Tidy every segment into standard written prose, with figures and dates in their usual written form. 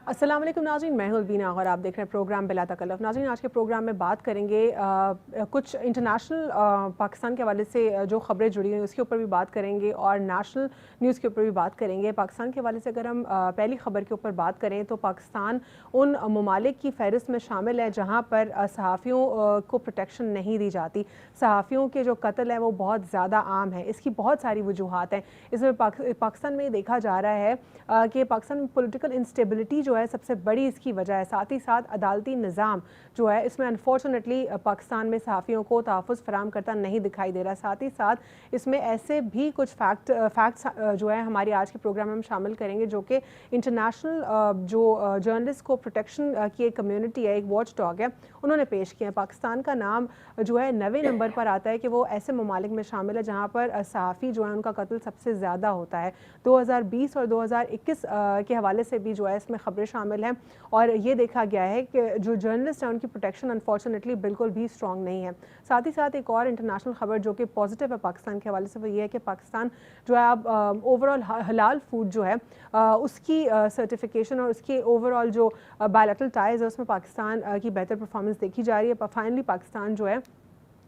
अस्सलाम वालेकुम नाज़रीन, मैं हूं बीना और आप देख रहे हैं प्रोग्राम बिला तकल्लुफ़। नाज़रीन, आज के प्रोग्राम में बात करेंगे कुछ इंटरनेशनल पाकिस्तान के हवाले से जो ख़बरें जुड़ी हुई उसके ऊपर भी बात करेंगे और नेशनल न्यूज़ के ऊपर भी बात करेंगे। पाकिस्तान के हवाले से अगर हम पहली ख़बर के ऊपर बात करें तो पाकिस्तान उन ममालिक की फ़हरिस्त में शामिल है जहाँ पर सहाफ़ियों को प्रोटेक्शन नहीं दी जाती। सहाफ़ियों के जो कत्ल है वो बहुत ज़्यादा आम है। इसकी बहुत सारी वजूहात हैं। इसमें पाकिस्तान में देखा जा रहा है कि पाकिस्तान में पॉलिटिकल इंस्टेबिलिटी जो है सबसे बड़ी इसकी वजह है। साथ ही साथ अदालती निज़ाम जो है इसमें अनफॉर्चुनेटली पाकिस्तान में सहाफ़ियों को तहफ़्फ़ुज़ फराहम करता नहीं दिखाई दे रहा। साथ ही साथ इसमें ऐसे भी कुछ फैक्ट्स जो है हमारी आज के प्रोग्राम में हम शामिल करेंगे जो कि इंटरनेशनल जो जर्नलिस्ट को प्रोटेक्शन की एक कम्यूनिटी है, एक वॉच डॉग है, उन्होंने पेश किया है। पाकिस्तान का नाम जो है 9वें नंबर पर आता है कि वो ऐसे ममालिक में शामिल है जहाँ पर सहाफ़ी जो है उनका कत्ल सबसे ज़्यादा होता है। 2020 और 2021 के हवाले से भी जो है इसमें ख़बरें शामिल हैं और ये देखा गया है कि जो जर्नलिस्ट हैं उनकी प्रोटेक्शन अनफॉर्चुनेटली बिल्कुल भी स्ट्रॉन्ग नहीं है। साथ ही साथ एक और इंटरनेशनल खबर जो कि पॉजिटिव है पाकिस्तान के हवाले से वो ये है कि पाकिस्तान जो है अब ओवरऑल हलाल फूड जो है उसकी सर्टिफिकेशन और उसके ओवरऑल जो बायलैटरल टाइज है उसमें पाकिस्तान की बेहतर परफॉर्मेंस देखी जा रही है। फाइनली पाकिस्तान जो है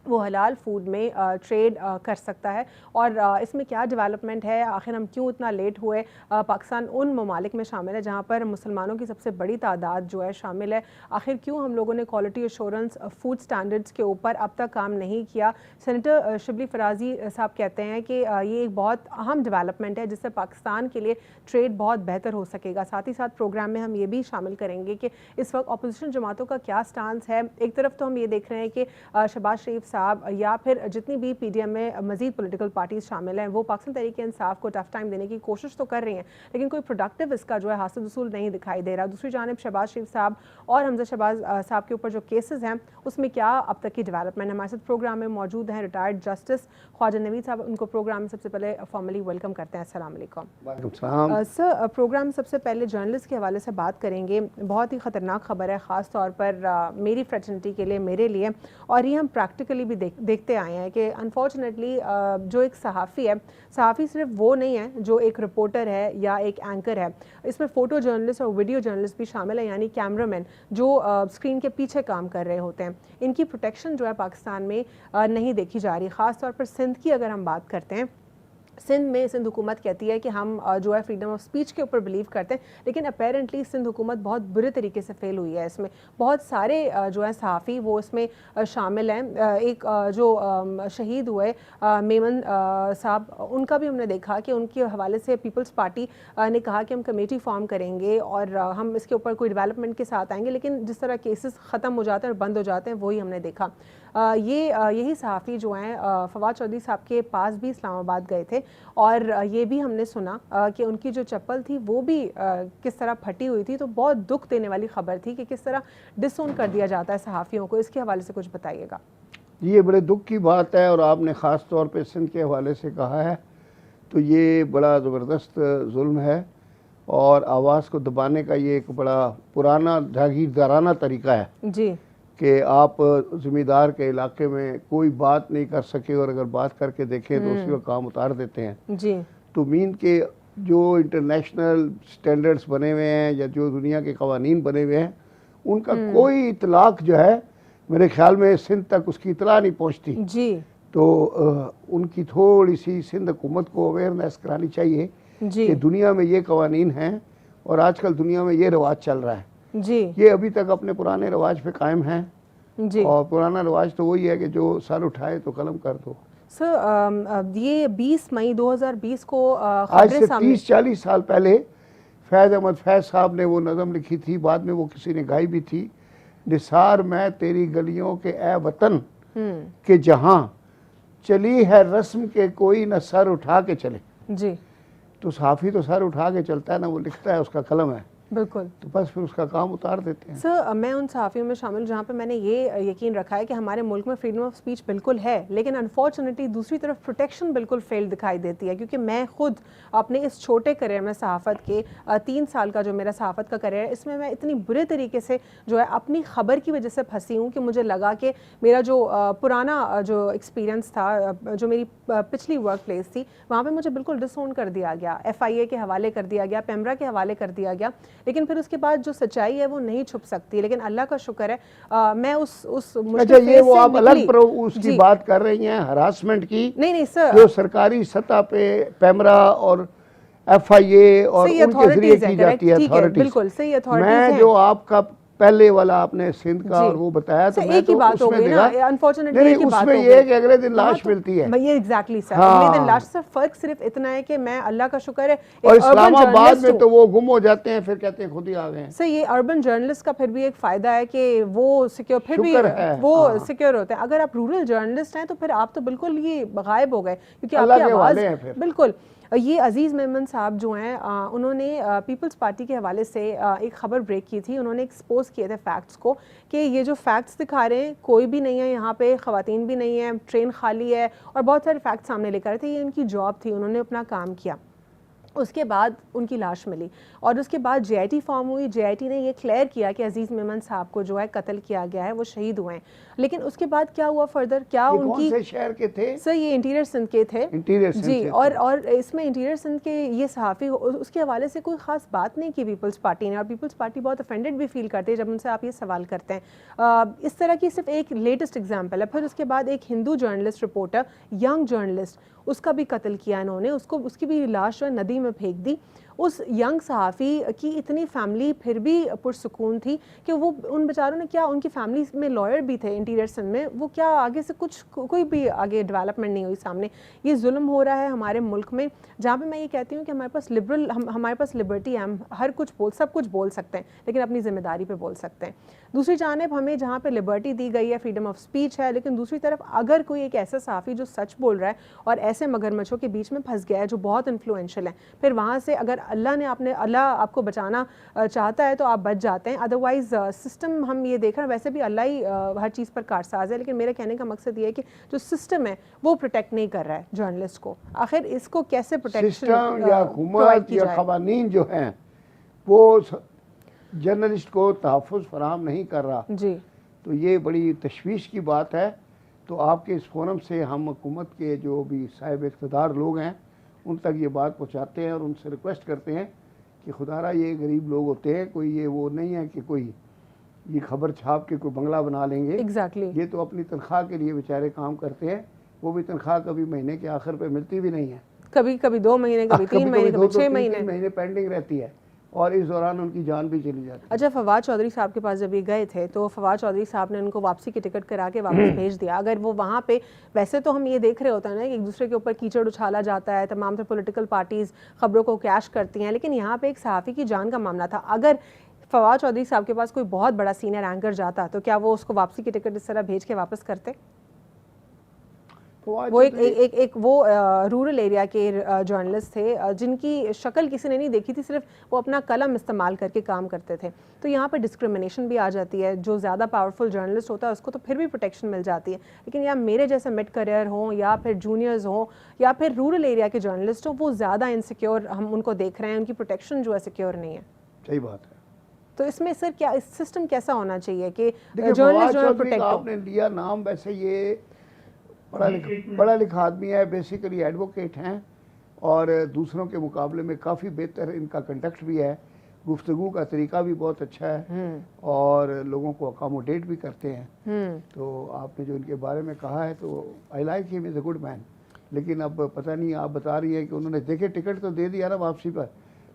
वो हलाल फूड में ट्रेड कर सकता है और इसमें क्या डेवलपमेंट है, आखिर हम क्यों इतना लेट हुए। पाकिस्तान उन ममालिक में शामिल है जहाँ पर मुसलमानों की सबसे बड़ी तादाद जो है शामिल है। आखिर क्यों हम लोगों ने क्वालिटी एश्योरेंस फूड स्टैंडर्ड्स के ऊपर अब तक काम नहीं किया। सेनेटर शिबली फराजी साहब कहते हैं कि ये एक बहुत अहम डेवलपमेंट है जिससे पाकिस्तान के लिए ट्रेड बहुत बेहतर हो सकेगा। साथ ही साथ प्रोग्राम में हम ये भी शामिल करेंगे कि इस वक्त अपोजिशन जमातों का क्या स्टांस है। एक तरफ तो हम ये देख रहे हैं कि शहबाज शरीफ साहब या फिर जितनी भी पीडीएम में मजीद पॉलिटिकल पार्टीज शामिल हैं वो पाकिस्तान तहरीक इंसाफ को टफ टाइम देने की कोशिश तो कर रही हैं लेकिन कोई प्रोडक्टिव इसका जो है हासिल वसूल नहीं दिखाई दे रहा। दूसरी जानिब शहबाज शरीफ साहब और हमजा शहबाज साहब के ऊपर जो केसेस हैं उसमें क्या अब तक की डेवलपमेंट। हमारे साथ प्रोग्राम में मौजूद हैं रिटायर्ड जस्टिस ख्वाजा नवीद साहब। उनको प्रोग्राम में सबसे पहले फॉर्मली वेलकम करते हैं। अस्सलाम वालेकुम सर। प्रोग्राम सबसे पहले जर्नलिस्ट के हवाले से बात करेंगे। बहुत ही ख़तरनाक खबर है ख़ास तौर पर मेरी फ्रेटर्निटी के लिए, मेरे लिए, और ये हम प्रैक्टिकली भी देखते आए हैं कि अनफॉर्चुनेटली जो एक सहाफ़ी है, सहाफ़ी सिर्फ वो नहीं है जो एक रिपोर्टर है या एक एंकर है, इसमें फ़ोटो जर्नलिस्ट और वीडियो जर्नलिस्ट भी शामिल है, यानी कैमरामैन जो स्क्रीन के पीछे काम कर रहे होते हैं। इनकी प्रोटेक्शन जो है पाकिस्तान में नहीं देखी जा रही। ख़ास तौर पर सिंध की अगर हम बात करते हैं, सिंध हुकूमत कहती है कि हम जो है फ्रीडम ऑफ स्पीच के ऊपर बिलीव करते हैं लेकिन अपेरेंटली सिंध हुकूमत बहुत बुरे तरीके से फेल हुई है। इसमें बहुत सारे जो है सहाफ़ी वो इसमें शामिल हैं। एक जो शहीद हुए मेमन साहब, उनका भी हमने देखा कि उनके हवाले से पीपल्स पार्टी ने कहा कि हम कमेटी फॉर्म करेंगे और हम इसके ऊपर कोई डेवलपमेंट के साथ आएंगे, लेकिन जिस तरह केसेस ख़त्म हो जाते हैं और बंद हो जाते हैं वही हमने देखा। यही सहाफ़ी जो हैं फवाद चौधरी साहब के पास भी इस्लामाबाद गए थे और ये भी हमने सुना कि उनकी जो चप्पल थी वो भी किस तरह फटी हुई थी। तो बहुत दुख देने वाली खबर थी कि किस तरह डिसोन कर दिया जाता है सहाफ़ियों को। इसके हवाले से कुछ बताइएगा। ये बड़े दुख की बात है और आपने ख़ास तौर पे सिंध के हवाले से कहा है तो ये बड़ा ज़बरदस्त जुल्म है और आवाज़ को दबाने का ये एक बड़ा पुराना जागीरदाराना तरीका है जी कि आप ज़िम्मेदार के इलाके में कोई बात नहीं कर सके और अगर बात करके देखें तो उसी का काम उतार देते हैं। जी तो मीन के जो इंटरनेशनल स्टैंडर्ड्स बने हुए हैं या जो दुनिया के कवानीन बने हुए हैं उनका कोई इतलाक़ जो है मेरे ख्याल में सिंध तक उसकी इतला नहीं पहुंचती। जी तो उनकी थोड़ी सी सिंध हुकूमत को अवेयरनेस करानी चाहिए कि दुनिया में ये कवानीन हैं और आजकल दुनिया में ये रवाज चल रहा है। जी ये अभी तक अपने पुराने रवाज पे कायम हैं जी और पुराना रवाज तो वही है कि जो सर उठाए तो कलम कर दो। सर ये 20 मई 2020 को आज से 30-40 साल पहले फैज़ अहमद फैज़ साहब ने वो नज़म लिखी थी, बाद में वो किसी ने गाई भी थी। निसार मैं तेरी गलियों के ए वतन के जहाँ चली है रस्म के कोई न सर उठा के चले। जी तो सहाफ़ी तो सर उठा के चलता है ना, वो लिखता है, उसका कलम है, बिल्कुल। तो बस फिर उसका काम उतार देते हैं। सर मैं उन सहाफ़ियों में शामिल जहाँ पे मैंने ये यकीन रखा है कि हमारे मुल्क में फ्रीडम ऑफ स्पीच बिल्कुल है लेकिन अनफॉर्चुनेटली दूसरी तरफ प्रोटेक्शन बिल्कुल फेल दिखाई देती है। क्योंकि मैं खुद अपने इस छोटे करियर में सहाफ़त के 3 साल का जो मेरा सहाफ़त का करियर है इसमें मैं इतनी बुरे तरीके से जो है अपनी ख़बर की वजह से फंसी हूँ कि मुझे लगा कि मेरा जो पुराना जो एक्सपीरियंस था, जो मेरी पिछली वर्क प्लेस थी, वहाँ पर मुझे बिल्कुल डिसोन कर दिया गया, FIA के हवाले कर दिया गया, पेमरा के हवाले कर दिया गया। लेकिन फिर उसके बाद जो सच्चाई है वो नहीं छुप सकती। लेकिन अल्लाह का शुक्र है मैं उस अच्छा, ये वो आप अलग उसकी बात कर रही हैं हरासमेंट की? नहीं सर, जो सरकारी सतह पे पैमरा और FIA और उनके जरिए की जाती है अथॉरिटीज। बिल्कुल सही अथॉरिटीज मैं जो आपका पहले वाला आपने सिंध का और वो बताया तो मैं तो उसमें देखा अनफॉर्चुनेटली उसमें ये है कि अगले दिन लाश मिलती है। ये एग्जैक्टली सर, अगले दिन लाश से फर्क सिर्फ इतना है कि मैं अल्लाह का शुक्र है और इस्लामाबाद में तो वो गुम हो जाते हैं, फिर कहते हैं खुद ही आ गए। सर ये अर्बन जर्नलिस्ट का फिर भी एक फायदा है कि वो सिक्योर, फिर भी वो सिक्योर होते हैं। अगर आप रूरल जर्नलिस्ट हैं तो फिर आप तो बिल्कुल ही गायब हो गए, क्योंकि आपकी आवाज बिल्कुल। ये अजीज़ मेमन साहब जो हैं उन्होंने पीपल्स पार्टी के हवाले से एक ख़बर ब्रेक की थी। उन्होंने एक्सपोज किए थे फैक्ट्स को कि ये जो फैक्ट्स दिखा रहे हैं कोई भी नहीं है यहाँ पे, ख़वातीन भी नहीं है, ट्रेन खाली है, और बहुत सारे फैक्ट्स सामने लेकर आए थे। ये उनकी जॉब थी, उन्होंने अपना काम किया। उसके बाद उनकी लाश मिली और उसके बाद JIT फॉर्म हुई। JIT ने ये क्लियर किया कि अजीज़ मेमन साहब को जो है कत्ल किया गया है, वो शहीद हुए हैं। लेकिन उसके बाद क्या हुआ फर्दर, क्या उनकी, कौन से शहर के थे सर? ये इंटीरियर सिंध के थे। इंटीरियर सिंध जी, और इसमें इंटीरियर सिंध के ये सहाफ़ी, उसके हवाले से कोई ख़ास बात नहीं की पीपल्स पार्टी ने, और पीपल्स पार्टी बहुत ऑफेंडेड भी फील करती है जब उनसे आप ये सवाल करते हैं। इस तरह की सिर्फ एक लेटेस्ट एग्जाम्पल है। फिर उसके बाद एक Hindu journalist, reporter, young journalist, उसका भी कत्ल किया इन्होंने। उसकी भी लाश जो है नदी में फेंक दी। उस यंग सहाफ़ी की इतनी फैमिली फिर भी पुरसुकून थी कि वो, उन बेचारों ने क्या, उनकी फैमिली में लॉयर भी थे इंटीरियर सिंध में, वो क्या आगे से कोई भी आगे डेवलपमेंट नहीं हुई सामने। ये जुल्म हो रहा है हमारे मुल्क में, जहाँ पे मैं ये कहती हूँ कि हमारे पास हमारे पास लिबर्टी है, हम हर कुछ सब कुछ बोल सकते हैं, लेकिन अपनी जिम्मेदारी पे बोल सकते हैं। दूसरी जानिब हमें जहाँ पे लिबर्टी दी गई है, फ्रीडम ऑफ स्पीच है, लेकिन दूसरी तरफ अगर कोई एक ऐसा सहाफ़ी जो सच बोल रहा है और ऐसे मगरमच्छों के बीच में फंस गया है जो बहुत इन्फ्लुएंशियल है, फिर वहाँ से अगर अल्लाह आपको बचाना चाहता है तो आप बच जाते हैं, अदरवाइज सिस्टम, हम ये देख रहे हैं वैसे भी अल्लाह ही हर चीज़ पर कारसाज है, लेकिन मेरे कहने का मकसद ये है कि जो सिस्टम है वो प्रोटेक्ट नहीं कर रहा है जर्नलिस्ट को। आखिर इसको कैसे प्रोटेक्शन या हुकूमत या क़वानीन जो हैं वो जर्नलिस्ट को तहफ़्फ़ुज़ फराहम नहीं कर रहा जी, तो ये बड़ी तशवीश की बात है। तो आपके इस फोरम से हम हुकूमत के जो भी साहिब इक़्तिदार लोग हैं उन तक ये बात पहुँचाते हैं और उनसे रिक्वेस्ट करते हैं कि खुदारा ये गरीब लोग होते हैं, कोई ये वो नहीं है कि कोई ये खबर छाप के कोई बंगला बना लेंगे। एग्जैक्टली। ये तो अपनी तनख्वाह के लिए बेचारे काम करते हैं, वो भी तनख्वाह कभी महीने के आखिर पे मिलती भी नहीं है, कभी 2 महीने, कभी 3 महीने, कभी 6 महीने पेंडिंग रहती है, और इस दौरान उनकी जान भी चली जाती है। अच्छा, फवाद चौधरी साहब के पास जब ये गए थे तो फवाद चौधरी साहब ने उनको वापसी की टिकट करा के वापस भेज दिया। अगर वो वहाँ पे, वैसे तो हम ये देख रहे होते हैं ना कि एक दूसरे के ऊपर कीचड़ उछाला जाता है, तमाम तरह पॉलिटिकल पार्टीज़ खबरों को कैश करती हैं, लेकिन यहाँ पे एक सहाफ़ी की जान का मामला था। अगर फवाद चौधरी साहब के पास कोई बहुत बड़ा सीनियर एंकर जाता तो क्या वो उसको वापसी की टिकट इस तरह भेज के वापस करते? वो एक वो रूरल एरिया के जर्नलिस्ट थे जिनकी शक्ल किसी ने नहीं देखी थी, सिर्फ वो अपना कलम इस्तेमाल करके काम करते थे। तो यहाँ पर डिस्क्रिमिनेशन भी आ जाती है। जो ज़्यादा पावरफुल जर्नलिस्ट होता है उसको तो फिर भी प्रोटेक्शन मिल जाती है, लेकिन यहाँ मेरे जैसे मिड करियर हों या फिर जूनियर्स हों या फिर रूरल एरिया के जर्नलिस्ट हों, वो ज़्यादा इनसिक्योर हम उनको देख रहे हैं, उनकी प्रोटेक्शन जो है सिक्योर नहीं है। सही बात है। तो इसमें सर क्या इस सिस्टम कैसा होना चाहिए कि जर्नलिस्ट जो है प्रोटेक्ट हो? आपने लिया नाम, वैसे ये पढ़ा लिखा आदमी है, बेसिकली एडवोकेट हैं और दूसरों के मुकाबले में काफ़ी बेहतर इनका कंडक्ट भी है, गुफ्तगू का तरीका भी बहुत अच्छा है और लोगों को अकोमोडेट भी करते हैं। तो आपने जो इनके बारे में कहा है तो I like him, is a good man. लेकिन अब पता नहीं, आप बता रही है कि उन्होंने देखे टिकट तो दे दिया ना वापसी पर,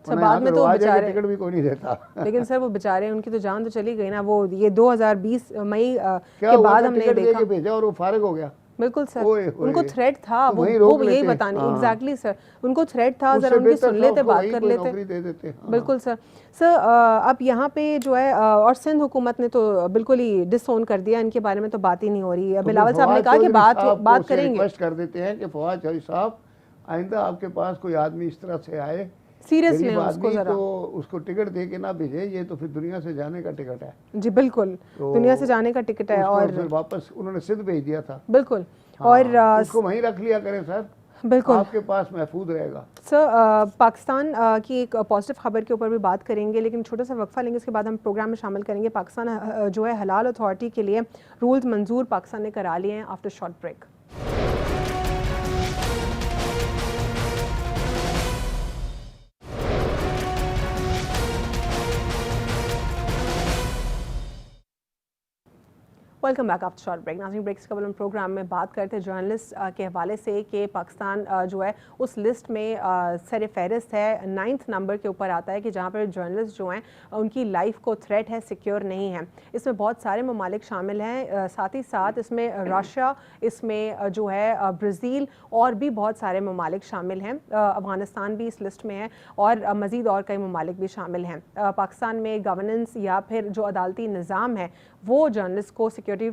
बाद में तो बेचारे टिकट भी कोई नहीं देता। लेकिन सर वो बेचारे, उनकी तो जान तो चली गई ना। वो ये 2020 मई के बाद हमने देखा, भेजा और वो फारिग हो गया। बिल्कुल सर, उनको थ्रेट था, वो यही बताने। एग्जैक्टली सर, उनको थ्रेट था, जरा उनकी सुन लेते, बात कर लेते। बिल्कुल सर। अब यहाँ पे जो है और सिंध हुकूमत ने तो बिल्कुल ही डिसोन कर दिया, इनके बारे में तो बात ही नहीं हो रही है। बिलावल साहब ने कहा कि बात करेंगे। रिक्वेस्ट कर देते हैं कि फवाद चौधरी साहब, आइंदा आपके पास कोई आदमी इस तरह से आए, सीरियस लें उसको, जरा तो उसको टिकट दे के ना भेजे, ये तो फिर दुनिया से जाने का टिकट है। जी बिल्कुल, तो दुनिया से जाने का टिकट है। और फिर वापस उन्होंने सिंध भेज दिया था। बिल्कुल। हाँ, और उसको वहीं रख लिया करें सर, बिल्कुल आपके पास महफूज रहेगा। सर पाकिस्तान की एक पॉजिटिव खबर के ऊपर भी बात करेंगे, लेकिन छोटा सा वक्फा लेंगे, उसके बाद हम प्रोग्राम में शामिल करेंगे। पाकिस्तान जो है हलाल अथॉरिटी के लिए रूल्स मंजूर पाकिस्तान ने करा लिए हैं after short break. Welcome back after short break. नाज़रीन, ब्रेक से कबल हम प्रोग्राम में बात करते हैं जर्नलिस्ट के हवाले से कि पाकिस्तान जो है उस लिस्ट में सर फहरिस्त है, 9th नंबर के ऊपर आता है कि जहाँ पर जर्नलिस्ट जो हैं उनकी लाइफ को थ्रेट है, सिक्योर नहीं है। इसमें बहुत सारे ममालिक शामिल हैं, साथ ही साथ इसमें रशिया, इसमें जो है ब्राज़ील और भी बहुत सारे ममालिक शामिल हैं। अफगानिस्तान भी इस लिस्ट में है और मज़ीद और कई ममालिक भी शामिल हैं। पाकिस्तान में गवर्नेंस या फिर जो अदालती निज़ाम है वो जर्नलिस्ट को सिक्योरिटी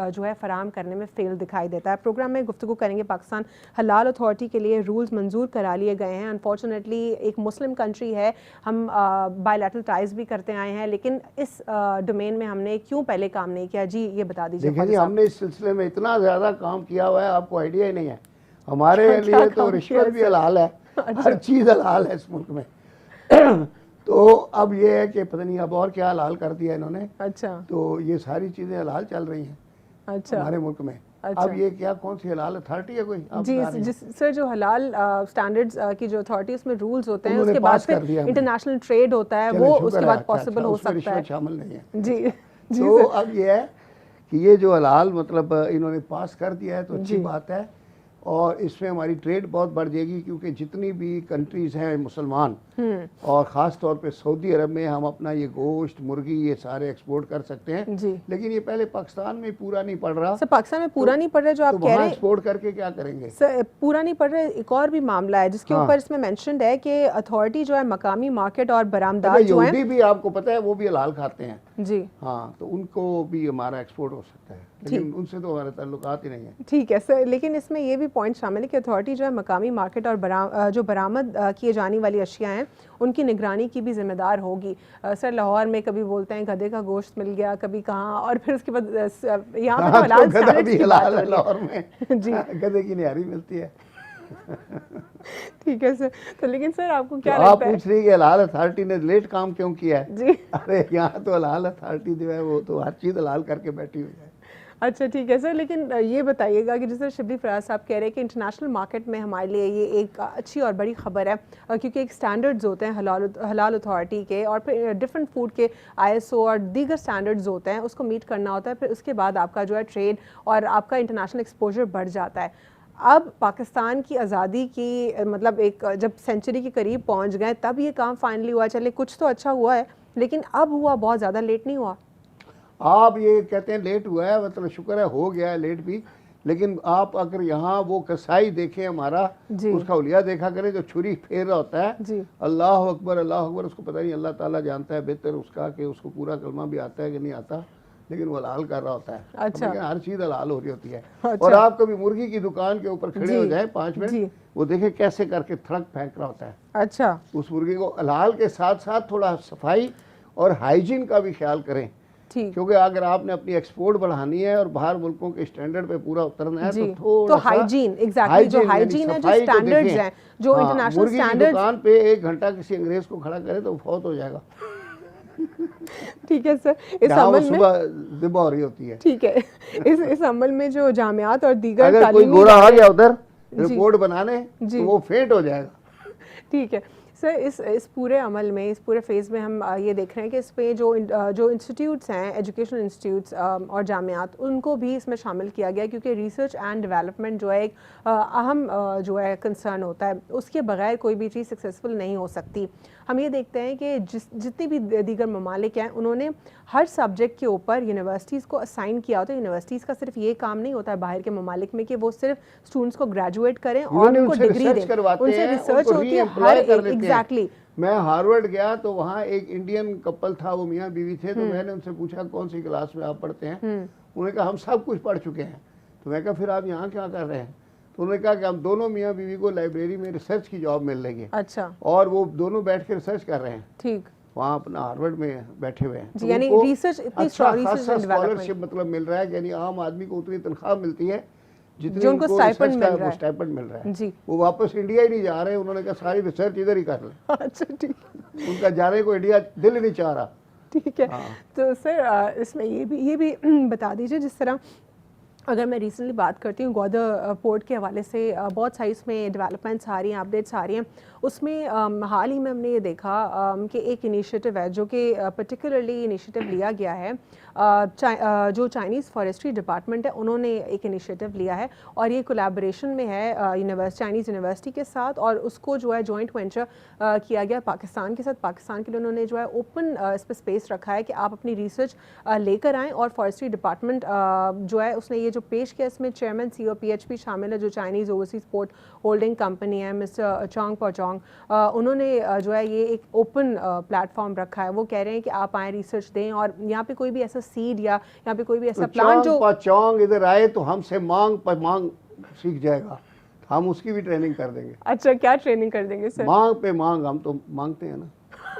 जो है फराहम करने में फेल दिखाई देता है। प्रोग्राम में गुफ्तगू करेंगे पाकिस्तान हलाल अथॉरिटी के लिए रूल्स मंजूर करा लिए गए हैं। अनफॉर्चुनेटली एक मुस्लिम कंट्री है, हम बायलैटरल टाइज भी करते आए हैं, लेकिन इस डोमेन में हमने क्यों पहले काम नहीं किया? जी ये बता दीजिए। देखिए जी, हमने इस सिलसिले में इतना ज़्यादा काम किया हुआ है, आपको आइडिया ही नहीं है। हमारे लिए तो रिश्वत भी हलाल है, हर चीज़ हलाल है इस मुल्क में। तो अब ये है कि पता नहीं अब और क्या हलाल कर दिया इन्होंने। अच्छा, तो ये सारी चीज़ें हलाल चल रही हैं अच्छा हमारे मुल्क में। अच्छा। अब ये क्या, कौन सी हलाल अथॉरिटी है कोई? आप जी बता रहे हैं। जिस सर जो हलाल स्टैंडर्ड्स की जो अथॉरिटी उसमें रूल्स होते हैं, उन्होंने उसके बाद पास कर फिर दिया हमने। इंटरनेशनल ट्रेड होता है, चलिए, वो शुक्र उसके है। बाद अच्छा, पॉसिबल अच्छा, हो उसमें सकता है। रिश्वत शामिल नहीं है। जी जी तो सर। अब ये है कि ये जो हलाल मतलब इन्होंने पास कर दिया है तो अच्छी बात है, और इसमें हमारी ट्रेड बहुत बढ़ जाएगी, क्योंकि जितनी भी कंट्रीज़ हैं मुसलमान और ख़ास तौर पे सऊदी अरब में हम अपना ये गोश्त, मुर्गी, ये सारे एक्सपोर्ट कर सकते हैं। जी। लेकिन ये पहले पाकिस्तान में पूरा नहीं पड़ रहा। सर पाकिस्तान में पूरा नहीं पड़ रहा जो आप कह रहे हैं, एक्सपोर्ट करके क्या करेंगे? सर पूरा नहीं पड़ रहा। एक और भी मामला है जिसके ऊपर इसमें मेंशन्ड है कि अथॉरिटी जो है मकामी मार्केट और बरामदार जो है, यहूदी भी आपको पता है वो भी हलाल खाते हैं। जी हाँ, तो उनको भी हमारा एक्सपोर्ट हो सकता है, लेकिन उनसे तो हमारे ताल्लुकात ही नहीं है। ठीक है सर। लेकिन इसमें ये भी पॉइंट शामिल है कि अथॉरिटी जो है मकामी मार्केट और जो बरामद किए जाने वाली अशिया हैं उनकी निगरानी की भी जिम्मेदार होगी। सर लाहौर में कभी बोलते हैं गधे का गोश्त मिल गया, कभी कहाँ, और फिर उसके बाद यहाँ पे तो हलाल स्टैंडर्ड्स की बात हो रही है। लाहौर में जी गधे की निहारी मिलती है। ठीक है सर। तो लेकिन सर आपको क्या तो आप लगता है? पूछ रही है कि हलाल अथॉरिटी ने लेट काम क्यों किया है? जी अरे यहाँ तो हलाल अथॉरिटी जो है वो तो हर चीज़ हलाल करके बैठी हुई है। अच्छा ठीक है सर। लेकिन ये बताइएगा कि जैसे शिबली फराज साहब कह रहे हैं कि इंटरनेशनल मार्केट में हमारे लिए ये एक अच्छी और बड़ी खबर है, क्योंकि एक स्टैंडर्ड्स होते हैं हलाल अथॉरिटी के, और फिर डिफरेंट फूड के ISO और दीगर स्टैंडर्ड्स होते हैं, उसको मीट करना होता है। फिर उसके बाद आपका जो है ट्रेड और आपका इंटरनेशनल एक्सपोजर बढ़ जाता है। अब पाकिस्तान की आज़ादी की मतलब एक जब सेंचुरी के करीब पहुँच गए तब ये काम फाइनली हुआ। चले कुछ तो अच्छा हुआ है, लेकिन अब हुआ बहुत ज़्यादा लेट नहीं हुआ। आप ये कहते हैं लेट हुआ है, मतलब शुक्र है हो गया है लेट भी, लेकिन आप अगर यहाँ वो कसाई देखें हमारा, उसका उलिया देखा करें जो छुरी फेर रहा होता है, अल्लाह अकबर अल्लाह अकबर, उसको पता नहीं, अल्लाह ताला जानता है बेहतर उसका कि उसको पूरा कलमा भी आता है कि नहीं आता, लेकिन वो हलाल कर रहा होता है। अच्छा। हर चीज़ हलाल हो रही होती है। अच्छा। और आप कभी मुर्गी की दुकान के ऊपर खड़े हो जाए 5 मिनट, वो देखे कैसे करके थड़क फेंक रहा होता है। अच्छा। उस मुर्गी को हलाल के साथ साथ थोड़ा सफाई और हाइजीन का भी ख्याल करें, क्योंकि अगर आपने अपनी एक्सपोर्ट बढ़ानी है और बाहर मुल्कों के स्टैंडर्ड पे पूरा उतरना है तो थोड़ा हाइजीन, एग्जैक्टली जो हाइजीन है, जो स्टैंडर्ड्स हैं, जो इंटरनेशनल स्टैंडर्ड्स। दुकान पे 1 घंटा किसी अंग्रेज को खड़ा करे तो फौत हो जाएगा। ठीक है सर। इस अमल में सुबह दिबा हो रही होती है। ठीक है। इस अमल में जो जामियात और दीगर अगर कोई गोरा आ गया उधर रिपोर्ट बनाने तो वो फेंट हो जाएगा। ठीक है सर। इस पूरे अमल में, इस पूरे फेज़ में हम ये देख रहे हैं कि इस पे जो इंस्टीट्यूट्स हैं, एजुकेशनल इंस्टीट्यूट्स और जामियात, उनको भी इसमें शामिल किया गया, क्योंकि रिसर्च एंड डेवलपमेंट जो है एक अहम जो है कंसर्न होता है। उसके बगैर कोई भी चीज़ सक्सेसफुल नहीं हो सकती। हम ये देखते हैं कि जितनी भी दीगर ममालिक हैं उन्होंने हर सब्जेक्ट के ऊपर यूनिवर्सिटीज़ को असाइन किया होता है। यूनिवर्सिटीज़ का सिर्फ ये काम नहीं होता है बाहर के ममालिक में कि वो सिर्फ स्टूडेंट्स को ग्रेजुएट करें और उनको डिग्री दें, उनसे रिसर्च होती है हर एग्जैक्टली। मैं हार्वर्ड गया तो वहाँ एक इंडियन कपल था, वो मियाँ बीवी थे, तो मैंने उनसे पूछा कौन सी क्लास में आप पढ़ते हैं? उन्होंने कहा हम सब कुछ पढ़ चुके हैं। तो मैं कहा फिर आप यहाँ क्या कर रहे हैं? तो उन्होंने कहा कि हम दोनों मियाँ बीवी को लाइब्रेरी में रिसर्च की जॉब मिल रही है। अच्छा। और वो दोनों बैठ के रिसर्च कर रहे हैं। ठीक। वहाँ अपना हार्वर्ड में बैठे हुए हैं। तो यानी रिसर्च इतनी स्कॉलरशिप मतलब मिल रहा है, यानी आम आदमी को उतनी तनख्वाह मिलती है जितनी उनको स्टाइपेंड मिल रहा है। जी। वो वापस इंडिया ही नहीं जा रहे, उन्होंने कहा सारी रिसर्च इधर ही कर ले। अच्छा ठीक। उनका जाने को इंडिया दिल नहीं चाह रहा। ठीक है। तो सर इसमें ये भी बता दीजिए, जिस तरह अगर मैं रिसेंटली बात करती हूँ ग्वादर पोर्ट के हवाले से बहुत सारी इसमें डेवलपमेंट्स आ रही हैं, अपडेट्स आ रही हैं, उसमें हाल ही में हमने ये देखा कि एक इनिशिएटिव है जो कि पर्टिकुलरली इनिशिएटिव लिया गया है, जो चाइनीज़ फॉरेस्ट्री डिपार्टमेंट है उन्होंने एक इनिशिएटिव लिया है और ये कोलैबोरेशन में है चाइनीज़ यूनिवर्सिटी के साथ, और उसको जो है जॉइंट वेंचर किया गया पाकिस्तान के साथ। पाकिस्तान के लिए उन्होंने जो है ओपन इस पर स्पेस रखा है कि आप अपनी रिसर्च लेकर आएँ, और फॉरेस्ट्री डिपार्टमेंट जो है उसने ये जो पेश किया, इसमें चेयरमैन CEO PHP शामिल है, जो Chinese overseas port holding company है, मिस्टर चोंग पोचोंग। उन्होंने जो है ये एक ओपन प्लेटफॉर्म रखा है। वो कह रहे हैं कि आप आए, रिसर्च दें, और यहाँ पे कोई भी ऐसा सीड या यहाँ पे कोई भी ऐसा प्लांट जो चोंग इधर आए तो हमसे मांग पर मांग सीख जाएगा, हम उसकी भी ट्रेनिंग कर देंगे। अच्छा, क्या ट्रेनिंग कर देंगे सर? मांग पे मांग, हम तो मांगते हैं ना।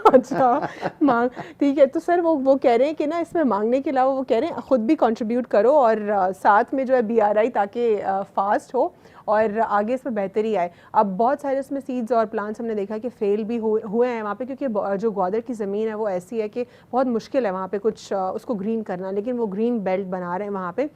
अच्छा, मांग, ठीक है। तो सर वो कह रहे हैं कि ना इसमें मांगने के अलावा वो कह रहे हैं खुद भी कंट्रीब्यूट करो, और साथ में जो है BRI, ताकि फास्ट हो और आगे इसमें बेहतरी आए। अब बहुत सारे इसमें सीड्स और प्लांट्स हमने देखा कि फेल भी हुए हैं वहाँ पे, क्योंकि जो ग्वादर की ज़मीन है वो ऐसी है कि बहुत मुश्किल है वहाँ पे कुछ उसको ग्रीन करना, लेकिन वो ग्रीन बेल्ट बना रहे हैं वहाँ पे।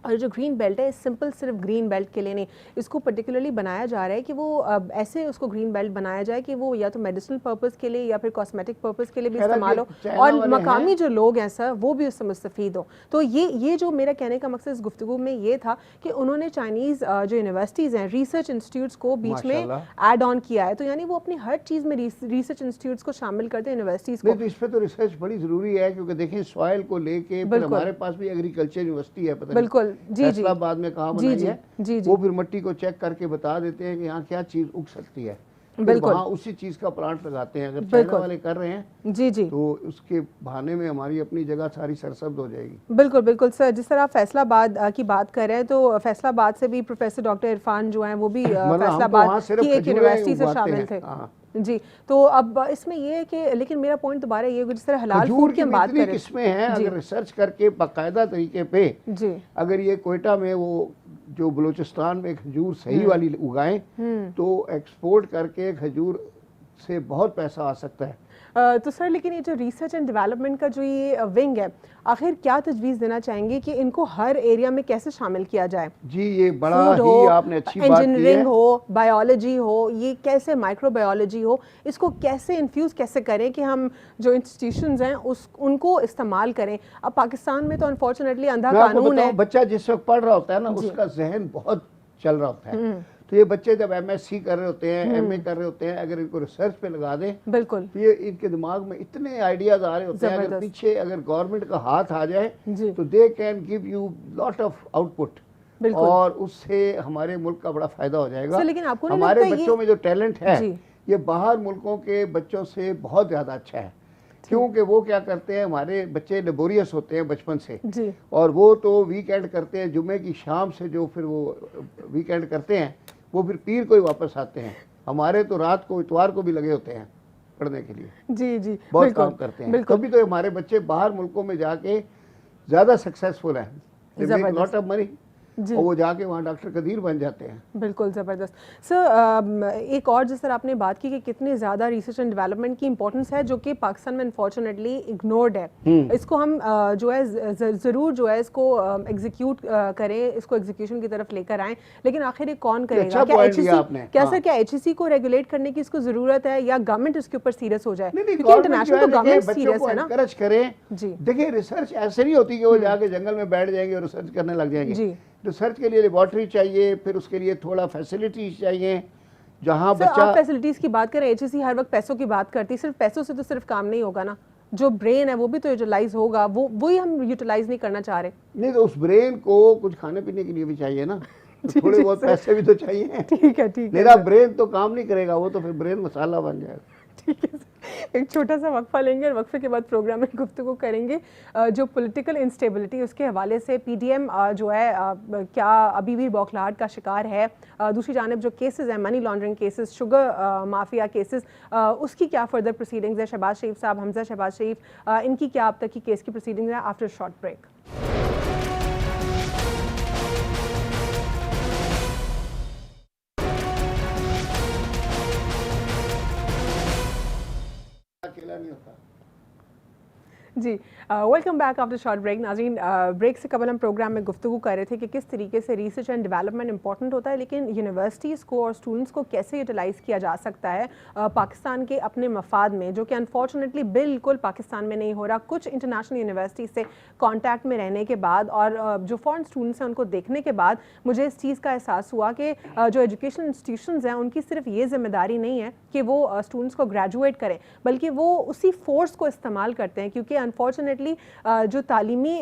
और जो ग्रीन बेल्ट है, सिंपल सिर्फ ग्रीन बेल्ट के लिए नहीं, इसको पर्टिकुलरली बनाया जा रहा है कि वो ऐसे उसको ग्रीन बेल्ट बनाया जाए कि वो या तो मेडिसिनल पर्पस के लिए या फिर कॉस्मेटिक पर्पस के लिए भी इस्तेमाल हो, और मकामी जो लोग हैं सर वो भी उससे मुस्तफ़ीद हो। तो ये जो मेरा कहने का मकसद इस गुफ्तगू में ये था कि उन्होंने चाइनीज़ जो यूनिवर्सिटीज़ हैं, रिसर्च इंस्टीट्यूट्स को बीच में ऐड ऑन किया है। तो यानी वो अपनी हर चीज़ में रिसर्च इंस्टीट्यूट्स को शामिल करते हैं, यूनिवर्सिटीज़ को। तो इस पर तो रिसर्च बड़ी ज़रूरी है, क्योंकि देखें सॉइल को लेके हमारे पास भी एग्रीकल्चर यूनिवर्सिटी है, पता बिल्कुल, जी, फैसलाबाद में कहाँ बनाई है, वो फिर मिट्टी को चेक करके बता देते हैं कि यहाँ क्या चीज़ उग सकती है, बिल्कुल वहाँ उसी चीज़ का प्लांट लगाते हैं। अगर चाइना वाले कर रहे हैं जी तो उसके बहाने में हमारी अपनी जगह सारी सरसब्ज हो जाएगी। बिल्कुल बिल्कुल सर, जिस तरह आप फैसलाबाद की बात कर रहे हैं, तो फैसलाबाद से भी प्रोफेसर डॉक्टर इरफान जो हैं वो भी फैसलाबाद की एक यूनिवर्सिटी से शामिल थे जी। तो अब इसमें ये है कि, लेकिन मेरा पॉइंट दोबारा ये, जिस तरह हलाल फूड की हम बात करें, किस्में हैं, अगर रिसर्च करके बाकायदा तरीके पे जी, अगर ये कोयटा में वो जो बलूचिस्तान में खजूर सही वाली उगाएं तो एक्सपोर्ट करके खजूर से बहुत पैसा आ सकता है। तो सर, लेकिन ये जो रिसर्च एंड डेवलपमेंट का जो ये विंग है, आखिर क्या तजवीज़ देना चाहेंगे कि इनको हर एरिया में कैसे शामिल किया जाए? जी, ये बड़ा ही आपने अच्छी बात की है। इंजीनियरिंग हो, बायोलॉजी हो, ये कैसे माइक्रोबायोलॉजी हो, इसको कैसे इन्फ्यूज़ कैसे करें कि हम जो इंस्टीट्यूशंस हैं उनको इस्तेमाल करें। अब पाकिस्तान में तो अनफॉर्चुनेटली अंधा कानून है। बच्चा जिस वक्त पढ़ रहा होता है ना, उसका जहन बहुत चल रहा होता है, तो ये बच्चे जब MSc कर रहे होते हैं, MA कर रहे होते हैं, अगर इनको रिसर्च पे लगा दें, बिल्कुल, तो ये इनके दिमाग में इतने आइडियाज आ रहे होते हैं। अगर पीछे अगर गवर्नमेंट का हाथ आ जाए तो they can give you lot of output, और उससे हमारे मुल्क का बड़ा फायदा हो जाएगा। लेकिन आपको हमारे बच्चों में जो टैलेंट है ये बाहर मुल्कों के बच्चों से बहुत ज्यादा अच्छा है, क्योंकि वो क्या करते हैं, हमारे बच्चे लेबोरियस होते हैं बचपन से जी, और वो तो वीकेंड करते हैं, जुमे की शाम से जो फिर वो वीकेंड करते हैं वो फिर पीर को ही वापस आते हैं। हमारे तो रात को इतवार को भी लगे होते हैं पढ़ने के लिए जी जी, बहुत काम करते हैं। तभी तो हमारे बच्चे बाहर मुल्कों में जाके ज़्यादा सक्सेसफुल हैं, लॉट ऑफ मनी, और वो जाके वहाँ डॉक्टर कदीर बन जाते हैं। बिल्कुल ज़बरदस्त सर। एक और जिस तरह आपने बात की कि कितनी ज़्यादा रिसर्च एंड डेवलपमेंट की इंपॉर्टेंस है, जो कि पाकिस्तान में अनफॉर्चुनेटली इग्नोर्ड है। इसको हम जो है ज़रूर जो है इसको एग्जीक्यूट करें, इसको एग्जीक्यूशन की तरफ लेकर आएँ, लेकिन आखिर ये कौन करेगा? क्या सर, क्या HEC को रेगुलेट करने की इसको ज़रूरत है, या गवर्नमेंट इसके ऊपर सीरियस हो जाए? क्योंकि इंटरनेशनल तो गवर्नमेंट सीरियस है ना। एनकरेज करें जी। देखिए, रिसर्च ऐसे नहीं होती कि वो जाके जंगल में बैठ जाएंगे और रिसर्च करने लग जाएंगे जी। रिसर्च के लिए लेबॉर्ट्री चाहिए, फिर उसके लिए थोड़ा फैसिलिटीज चाहिए, जहाँ बच्चा। आप फैसिलिटीज की बात करें, HEC हर वक्त पैसों की बात करती है, सिर्फ पैसों से तो सिर्फ काम नहीं होगा ना, जो ब्रेन है वो भी तो यूटिलाइज होगा, वही हम यूटिलाइज नहीं करना चाह रहे। नहीं तो उस ब्रेन को कुछ खाने पीने के लिए भी चाहिए ना, तो थोड़े बहुत पैसे भी तो चाहिए। ठीक है ठीक है, मेरा ब्रेन तो काम नहीं करेगा, वो तो फिर ब्रेन मसाला बन जाएगा। ठीक है, एक छोटा सा वक्फा लेंगे और वक्फे के बाद प्रोग्राम में गुफ्तगू करेंगे जो पॉलिटिकल इंस्टेबिलिटी उसके हवाले से PDM जो है क्या अभी भी बौखलाहट का शिकार है। दूसरी जानिब जो केसेस हैं, money laundering cases, sugar mafia cases, उसकी क्या फर्दर प्रोसीडिंग्स है। शहबाज शरीफ साहब, हमजा शहबाज शरीफ, इनकी क्या अब तक की केस की प्रोसीडिंग्स है। After short break. जी, welcome back after short break. नाज़रीन, ब्रेक से कबल हम प्रोग्राम में गुफ्तगू कर रहे थे कि किस तरीके से रिसर्च एंड डेवलपमेंट इंपॉर्टेंट होता है, लेकिन यूनिवर्सिटीज़ को और स्टूडेंट्स को कैसे यूटिलाइज़ किया जा सकता है पाकिस्तान के अपने मफाद में, जो कि अनफॉर्चुनेटली बिल्कुल पाकिस्तान में नहीं हो रहा। कुछ इंटरनेशनल यूनिवर्सिटी से कॉन्टैक्ट में रहने के बाद और जो फॉरेन स्टूडेंट्स हैं उनको देखने के बाद मुझे इस चीज़ का एहसास हुआ कि जो एजुकेशन इंस्टीट्यूशंस हैं उनकी सिर्फ ये जिम्मेदारी नहीं है कि वो स्टूडेंट्स को ग्रेजुएट करें, बल्कि वो उसी फोर्स को इस्तेमाल करते हैं, क्योंकि अनफॉर्चुनेटली जो तालीमी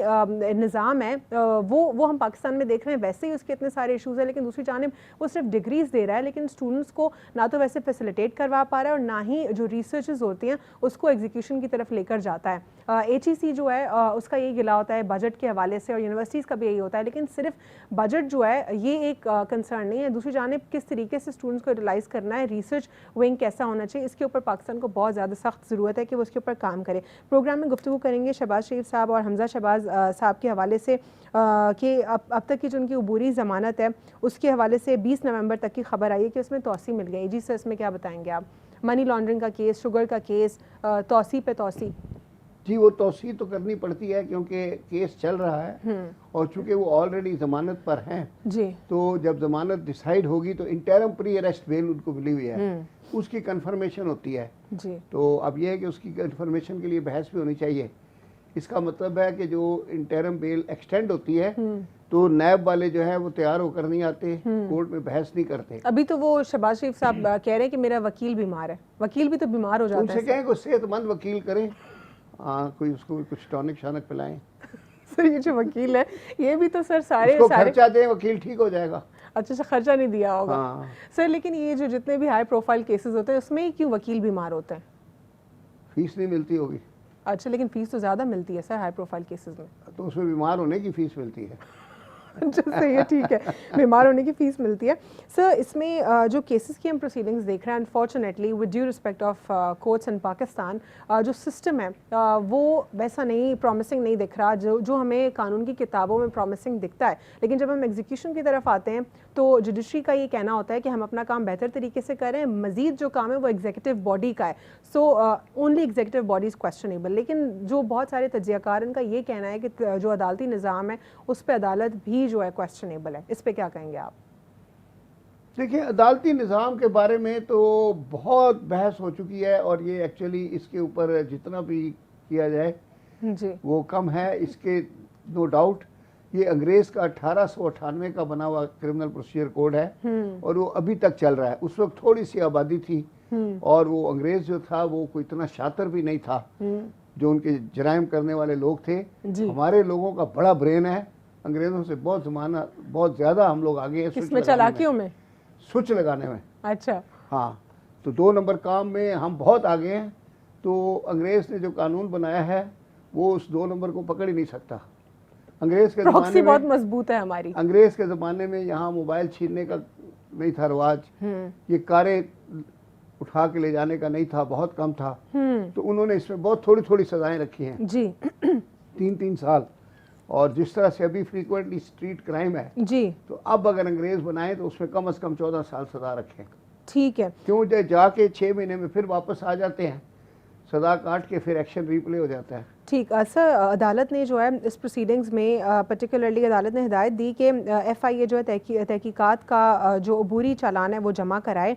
निज़ाम है वो हम पाकिस्तान में देख रहे हैं। वैसे ही उसके इतने सारे इशूज़ हैं, लेकिन दूसरी जानिब वो सिर्फ डिग्रीज दे रहा है, लेकिन स्टूडेंट्स को ना तो वैसे फैसिलिटेट करवा पा रहा है और ना ही जो रिसर्चेस होती हैं उसको एग्जीक्यूशन की तरफ लेकर जाता है। HEC जो है उसका यही गिला होता है बजट के हवाले से, और यूनिवर्सिटीज़ का भी यही होता है, लेकिन सिर्फ बजट जो है ये एक कंसर्न नहीं है। दूसरी जानिब किस तरीके से स्टूडेंट्स को यूटिलाइज़ करना है, रिसर्च विंग कैसा होना चाहिए, इसके ऊपर पाकिस्तान को बहुत ज़्यादा सख्त ज़रूरत है कि वो उसके ऊपर काम करे। प्रोग्राम में गुफ्तगू करेंगे शहबाज शरीफ साहब और हमजा शहबाज साहब के हवाले से कि अब तक की जो उनकी अबूरी ज़मानत है उसके हवाले से 20 नवंबर तक की खबर आई है कि उसमें तौसी मिल गई। जी सर, इसमें क्या बताएंगे आप? मनी लॉन्ड्रिंग का केस, शुगर का केस, तौसी पे तौसी। जी, वो तौसी तो करनी पड़ती है क्योंकि केस चल रहा है और चूंकि वो ऑलरेडी जमानत पर हैं जी, तो जब जमानत डिसाइड होगी तो इंटरम प्री अरेस्ट बेल उनको मिली हुई है, उसकी कंफर्मेशन होती है जी। तो अब यह है कि उसकी कंफर्मेशन के लिए बहस भी होनी चाहिए। इसका मतलब है कि जो इंटरम बेल एक्सटेंड होती है तो नैब वाले जो है वो तैयार होकर नहीं आते, कोर्ट में बहस नहीं करते। अभी तो वो शहबाज शरीफ साहब कह रहे हैं कि मेरा वकील बीमार है। वकील भी तो बीमार हो जाता है। उनसे कहें कि सेहतमंद वकील करें, हाँ, कोई उसको कुछ टॉनिक शानिक पिलाएं। सर ये जो वकील है ये भी तो सर सारे खर्चा दें, वकील ठीक हो जाएगा। अच्छा, खर्चा नहीं दिया होगा। हाँ। सर लेकिन ये जो जितने भी हाई प्रोफाइल केसेस होते हैं उसमें क्यों वकील बीमार होते हैं? फीस नहीं मिलती होगी। अच्छा, लेकिन फीस तो ज़्यादा मिलती है सर हाई प्रोफाइल केसेस में। तो उसमें बीमार होने की फीस मिलती है। सही है, ठीक है, बीमार होने की फीस मिलती है। सर इसमें जो केसेस की हम प्रोसीडिंग्स देख रहे हैं, unfortunately with due respect of courts in Pakistan, जो सिस्टम है वो वैसा नहीं प्रॉमिसिंग नहीं दिख रहा जो हमें कानून की किताबों में प्रॉमिसिंग दिखता है। लेकिन जब हम एग्जीक्यूशन की तरफ आते हैं तो जुडिशरी का ये कहना होता है कि हम अपना काम बेहतर तरीके से करें, मजीद जो काम है वो एग्जीक्यूटिव बॉडी का है, so only executive body is questionable. लेकिन जो बहुत सारे तजियाकार का ये कहना है कि जो अदालती निज़ाम है उस पर अदालत भी जो है क्वेश्चनेबल है। इस पे क्या कहेंगे आप? देखिए, अदालती निज़ाम के बारे में तो बहुत बहस हो चुकी है और ये एक्चुअली इसके ऊपर जितना भी किया जाए जी वो कम है। इसके नो डाउट ये अंग्रेज़ का 1898 का बना हुआ क्रिमिनल प्रोसीजर कोड है और वो अभी तक चल रहा है। उस वक्त थोड़ी सी आबादी थी और वो अंग्रेज़ जो था वो कोई इतना शातिर भी नहीं था जो उनके जराइम करने वाले लोग थे। हमारे लोगों का बड़ा ब्रेन है, अंग्रेज़ों से बहुत ज़माना बहुत ज़्यादा हम लोग आगे हैं इसमें चालाकियों में, स्विच लगाने में। अच्छा, हाँ, तो 2 नंबर काम में हम बहुत आगे हैं। तो अंग्रेज़ ने जो कानून बनाया है वो उस 2 नंबर को पकड़ ही नहीं सकता। अंग्रेज़ के ज़माने में बहुत मजबूत है हमारी। अंग्रेज़ के ज़माने में यहाँ मोबाइल छीनने का नहीं था रिवाज, ये कारें उठा के ले जाने का नहीं था, बहुत कम था। तो उन्होंने इसमें बहुत थोड़ी थोड़ी सजाएं रखी हैं जी 3-3 साल। और जिस तरह से अभी फ्रीक्वेंटली स्ट्रीट क्राइम है जी, तो अब अगर अंग्रेज़ बनाए तो उसमें कम से कम 14 साल सजा रखें। ठीक है, क्यों जाके 6 महीने में फिर वापस आ जाते हैं, सजा काट के फिर एक्शन रिप्ले हो जाता है। ठीक। सर अदालत ने जो है इस प्रोसीडिंग्स में पर्टिकुलरली अदालत ने हिदायत दी कि FIA जो है तहकीकात का जो अबूरी चालान है वो जमा कराए।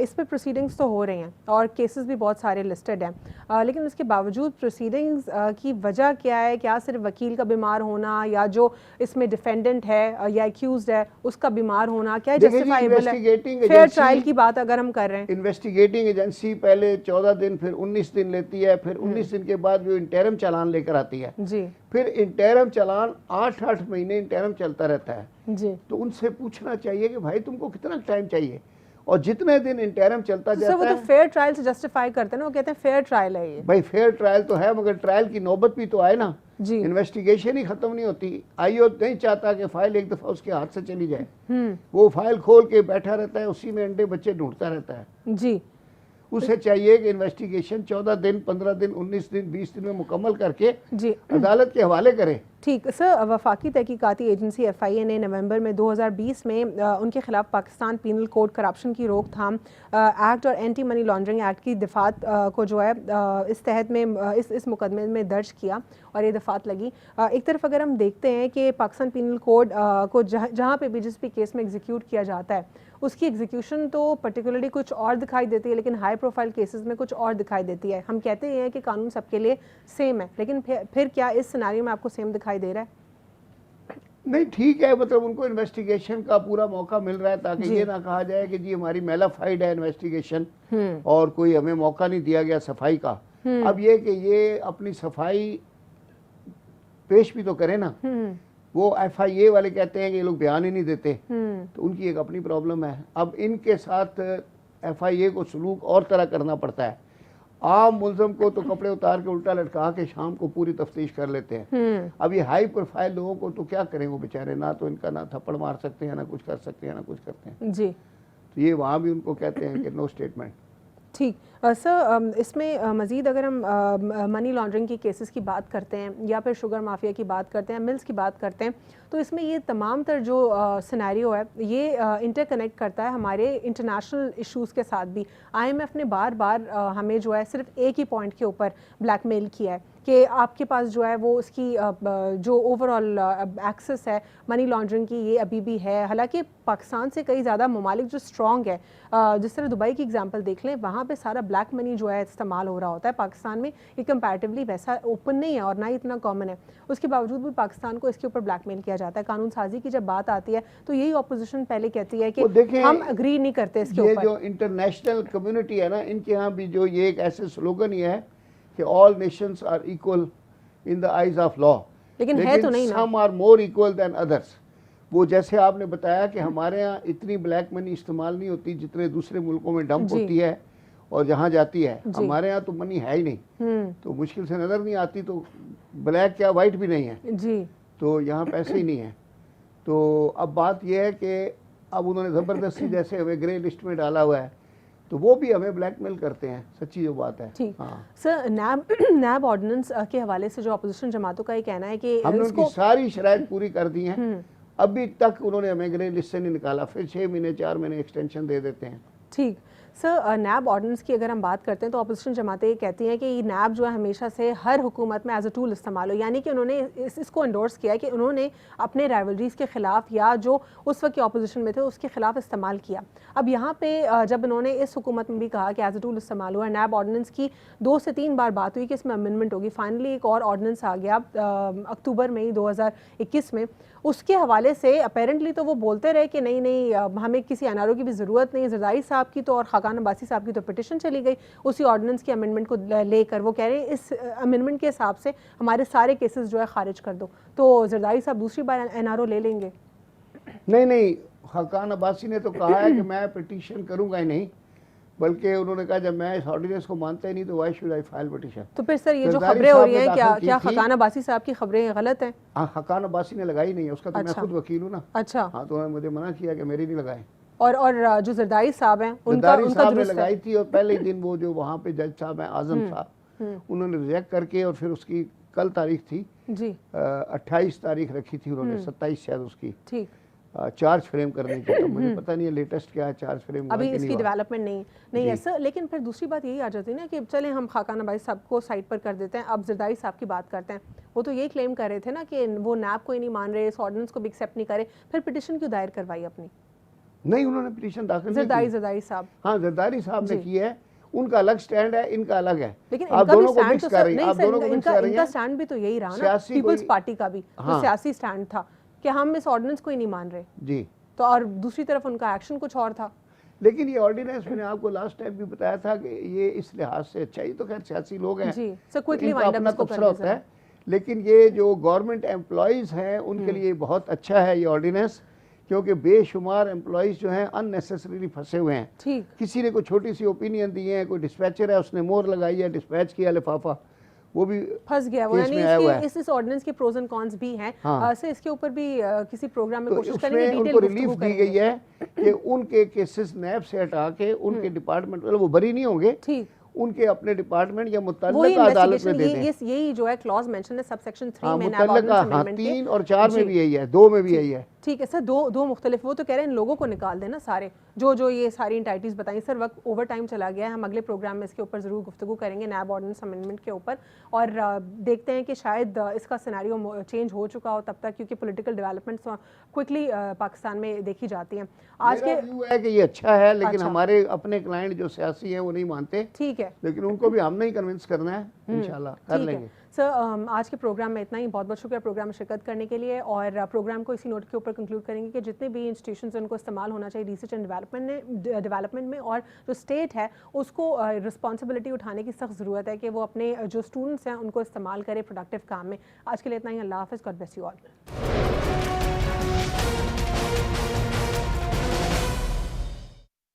इस पर प्रोसीडिंग्स तो हो रही हैं और केसेस भी बहुत सारे लिस्टेड हैं, लेकिन उसके बावजूद प्रोसीडिंग्स की वजह क्या है? क्या सिर्फ वकील का बीमार होना या जो इसमें डिफेंडेंट है या एक्यूज्ड है उसका बीमार होना, क्या जस्टिफाइबल है? फेयर ट्रायल की बात अगर हम कर रहे हैं, इन्वेस्टिगेटिंग एजेंसी पहले 14 दिन फिर 19 दिन लेती है, फिर 19 दिन के बाद वो इंटरम चालान लेकर आती है जी, फिर इंटरम चालान 8-8 महीने इंटरम चलता रहता है जी। तो उनसे पूछना चाहिए कि भाई तुमको कितना टाइम चाहिए, और जितने दिन इंटरम चलता तो जाता वो तो फेयर ट्रायल से जस्टिफाई करते हैं ना, वो कहते हैं फेयर ट्रायल है ये। भाई फेयर ट्रायल तो है मगर ट्रायल की नौबत भी तो आए ना जी, इन्वेस्टिगेशन ही खत्म नहीं होती। आईओ नहीं चाहता कि फाइल एक दफा उसके हाथ से चली जाए, वो फाइल खोल के बैठा रहता है, उसी में अंडे बच्चे ढूंढता रहता है जी। उसे चाहिए कि इन्वेस्टिगेशन 14 दिन, 15 दिन, 19 दिन, 20 दिन में मुकम्मल करके जी अदालत के हवाले करे। ठीक सर, वफाकी तहकीकाती एजेंसी FIA ने नवंबर में 2020 में उनके खिलाफ पाकिस्तान पीनल कोड करप्शन की रोकथाम एक्ट और एंटी मनी लॉन्ड्रिंग एक्ट की दफात को जो है इस तहत में इस मुकदमे में दर्ज किया और ये दफात लगी। एक तरफ अगर हम देखते हैं कि पाकिस्तान पीनल कोड को जहाँ पे भी जिस भी केस में एग्जीक्यूट किया जाता है उसकी एग्जीक्यूशन तो पर्टिकुलरली कुछ और दिखाई देती है, लेकिन हाई प्रोफाइल केसेस में कुछ और दिखाई देती है। हम कहते हैं कि कानून सबके लिए सेम है, लेकिन फिर क्या इस सिनेरियो में आपको सेम दिखाई दे रहा है? नहीं, ठीक है, मतलब उनको इन्वेस्टिगेशन का पूरा मौका मिल रहा है ताकि ये ना कहा जाए कि जी हमारी मेलाफाइड है इन्वेस्टिगेशन और कोई हमें मौका नहीं दिया गया सफाई का। अब ये कि ये अपनी सफाई पेश भी तो करे ना। वो FIA वाले कहते हैं कि ये लोग बयान ही नहीं देते, तो उनकी एक अपनी प्रॉब्लम है। अब इनके साथ FIA को सलूक और तरह करना पड़ता है। आम मुलजम को तो कपड़े उतार के उल्टा लटका के शाम को पूरी तफ्तीश कर लेते हैं। अब ये हाई प्रोफाइल लोगों को तो क्या करें वो बेचारे, ना तो इनका ना थप्पड़ मार सकते हैं, ना कुछ कर सकते हैं, ना कुछ करते हैं जी। तो ये वहाँ भी उनको कहते हैं कि नो स्टेटमेंट। ठीक सर, इसमें मज़ीद अगर हम मनी लॉन्ड्रिंग की केसेस की बात करते हैं या फिर शुगर माफिया की बात करते हैं, मिल्स की बात करते हैं, तो इसमें ये तमाम तर जो सिनेरियो है ये इंटरकनेक्ट करता है हमारे इंटरनेशनल इश्यूज़ के साथ भी। IMF ने बार बार हमें जो है सिर्फ एक ही पॉइंट के ऊपर ब्लैकमेल किया है कि आपके पास जो है वो उसकी जो ओवरऑल एक्सेस है मनी लॉन्ड्रिंग की ये अभी भी है। हालांकि पाकिस्तान से कई ज़्यादा ममालिक जो स्ट्रॉन्ग है, जिस तरह दुबई की एग्जांपल देख लें, वहाँ पे सारा ब्लैक मनी जो है इस्तेमाल हो रहा होता है। पाकिस्तान में ये कंपैरेटिवली वैसा ओपन नहीं है और ना ही इतना कॉमन है, उसके बावजूद भी पाकिस्तान को इसके ऊपर ब्लैकमेल किया जाता है। कानून साजी की जब बात आती है तो यही अपोजिशन पहले कहती है कि हम अग्री नहीं करते इसके ऊपर। ये जो इंटरनेशनल कम्युनिटी है ना, इनके यहाँ भी जो ये एक ऐसे स्लोगन ही है कि all nations are equal in the eyes of law, लेकिन है तो नहीं ना। Some are more equal than others. वो जैसे आपने बताया कि हमारे यहाँ इतनी ब्लैक मनी इस्तेमाल नहीं होती जितने दूसरे मुल्कों में डंप होती है और जहाँ जाती है। हमारे यहाँ तो मनी है ही नहीं, तो मुश्किल से नज़र नहीं आती, तो ब्लैक क्या वाइट भी नहीं है जी, तो यहाँ पैसे ही नहीं है। तो अब बात यह है कि अब उन्होंने ज़बरदस्ती जैसे हमें ग्रे लिस्ट में डाला हुआ है, तो वो भी हमें ब्लैकमेल करते हैं, सच्ची जो बात है। ठीक। हाँ। सर, नैब ऑर्डिनेंस के हवाले से जो अपोजिशन जमातों का ये कहना है कि हमने उनकी सारी शराइत पूरी कर दी हैं, अभी तक उन्होंने हमें ग्रे लिस्ट से नहीं निकाला, फिर 6 महीने 4 महीने एक्सटेंशन दे देते हैं। ठीक सर, नैब ऑर्डिनेंस की अगर हम बात करते हैं तो अपोजिशन जमातें ये कहती हैं कि ये नैब जो है हमेशा से हर हुकूमत में एज अ टूल इस्तेमाल हो, यानी कि उन्होंने इसको एंडोर्स किया है कि उन्होंने अपने राइवलरीज़ के ख़िलाफ़ या जो उस वक्त के अपोजिशन में थे उसके ख़िलाफ़ इस्तेमाल किया। अब यहाँ पे जब उन्होंने इस हुकूमत में भी कहा कि एज अ टूल इस्तेमाल हुआ, नैब ऑर्डिनेंस की 2 से 3 बार बात हुई कि इसमें अमेंडमेंट होगी, फाइनली एक और ऑर्डिनेंस आ गया अक्टूबर में 2021 में। उसके हवाले से अपेरेंटली तो वो बोलते रहे कि नहीं नहीं हमें किसी NRO की भी ज़रूरत नहीं, जरदारी साहब की तो और खाकान अब्बासी साहब की तो पिटिशन चली गई उसी ऑर्डिनेंस के अमेंडमेंट को लेकर। वो कह रहे हैं इस अमेंडमेंट के हिसाब से हमारे सारे केसेस जो है खारिज कर दो, तो जरदारी साहब दूसरी बार NRO ले लेंगे? नहीं, खाकान अब्बासी ने तो कहा है कि मैं पिटिशन करूंगा ही नहीं, बल्कि उन्होंने कहा जब मैं इस ऑर्डिनेंस को मानता ही नहीं तो why should I file petition. तो फिर सर ये जो खबरें हो रही हैं क्या खाकान अब्बासी साहब की खबरें गलत हैं? हाँ, खाकान अब्बासी ने लगाई नहीं है, उसका तो मैं खुद वकील हूँ ना। अच्छा। हाँ, तो उन्होंने मुझे मना किया कि मेरी नहीं लगाए। और जो जरदारी साहब हैं उनका ने लगाई थी, और पहले दिन वो जो वहाँ पे जज साहब हैं आजम साहब, उन्होंने रिजेक्ट करके, और फिर उसकी कल तारीख थी जी 28 तारीख रखी थी उन्होंने, 27 शायद उसकी। ठीक। चार्ज फ्रेम करने की, तो मुझे पता नहीं है लेटेस्ट क्या है चार्ज फ्रेम, अभी इसकी डेवलपमेंट नहीं है सर। लेकिन फिर दूसरी बात यही आ जाती है ना कि चलें हम खाकान अब्बासी साहब को साइड पर कर देते हैं, अब जरदारी साहब की बात करते हैं। वो तो यही क्लेम कर रहे थे ना कि वो नैब को ही नहीं मान रहे, इस ऑर्डिनेंस को भी एक्सेप्ट नहीं करे, फिर पिटिशन क्यों दायर करवाई अपनी? नहीं, उन्होंने पिटिशन दाखिल जरदारी साहब, हाँ जरदारी साहब ने की है, उनका अलग स्टैंड है, इनका अलग है, लेकिन आप दोनों को मिक्स कर रही हैं। आप दोनों को मिक्स कर रही हैं। इनका स्टैंड भी तो यही रहा ना, पीपल्स पार्टी का भी तो सियासी स्टैंड था कि हम इस ऑर्डिनेंस को ही नहीं मान रहे जी, तो और दूसरी तरफ उनका एक्शन कुछ और था। लेकिन ये ऑर्डिनेंस मैंने आपको लास्ट टाइम भी बताया था कि ये इस लिहाज से अच्छा ही, तो खैर सियासी लोग हैं जी, सो क्विकली वाइंड अप इसको करना होता है, लेकिन ये जो गवर्नमेंट एम्प्लॉइज हैं उनके लिए बहुत अच्छा है ये ऑर्डिनेंस, क्योंकि बेशुमार एम्प्लॉइज जो हैं अननेसेसरीली फंसे हुए हैं। किसी ने कोई छोटी सी ओपिनियन दी है, कोई डिस्पैचर है उसने मोहर लगाई है, डिस्पैच किया लिफाफा, वो भी फंस गया वो, केस यानी में आया हुआ है। इस ऑर्डिनेंस के प्रोज एंड कॉन्स भी हैं। हाँ। सर इसके ऊपर भी किसी प्रोग्राम में तो कोशिश करेंगे, उसमें डिटेल उनको गुफ्तगू रिलीफ दी करेंगे। गई है कि उनके केसेस नैब से हटा के उनके डिपार्टमेंट, मतलब वो बरी नहीं होंगे, ठीक, उनके अपने डिपार्टमेंट या वही मुतल्लिका अदालत में इन्वेस्टिगेशन, दे दें। यही जो है क्लॉज मेंशन है सबसेक्शन 3 हाँ, में नैब मुतल्लिका, ऑर्डिनेंस हाँ, अमेंडमेंट के। 3 और 4 में जी। भी यही है, 2 में भी यही है। ठीक है सर, दो मुख्तलिफ, वो तो कह रहे हैं इन लोगों को निकाल देना सारे, जो ये सारी इंटाइटीज बताई। सर वक्त ओवर टाइम चला गया है, हम अगले प्रोग्राम में इसके ऊपर ज़रूर गुफ्तगू करेंगे नैब ऑर्डिनेंस अमेंडमेंट के ऊपर, और देखते हैं कि शायद इसका सिनेरियो चेंज हो चुका हो तब तक, क्योंकि पॉलिटिकल डेवलपमेंट्स क्विकली पाकिस्तान में देखी जाती हैं। आज के व्यू है कि ये अच्छा है, लेकिन अच्छा। हमारे अपने क्लाइंट जो सियासी हैं वो नहीं मानते, ठीक है, लेकिन उनको भी हमने ही कन्विंस करना है, इंशाल्लाह कर ठीक लेंगे। है सर। आज के प्रोग्राम में इतना ही, बहुत बहुत शुक्रिया प्रोग्राम में शिरकत करने के लिए, और प्रोग्राम को इसी नोट के ऊपर कंक्लूड करेंगे कि जितने भी इंस्टीट्यूशंस हैं उनको इस्तेमाल होना चाहिए रिसर्च एंड डेवलपमेंट में, और जो स्टेट है उसको रिस्पॉन्सिबिलिटी उठाने की सख्त ज़रूरत है कि वो अपने जो स्टूडेंट्स हैं उनको इस्तेमाल करे प्रोडक्टिव काम में। आज के लिए इतना ही, अल्लाह हाफ़िज़, गॉड ब्लेस यू ऑल।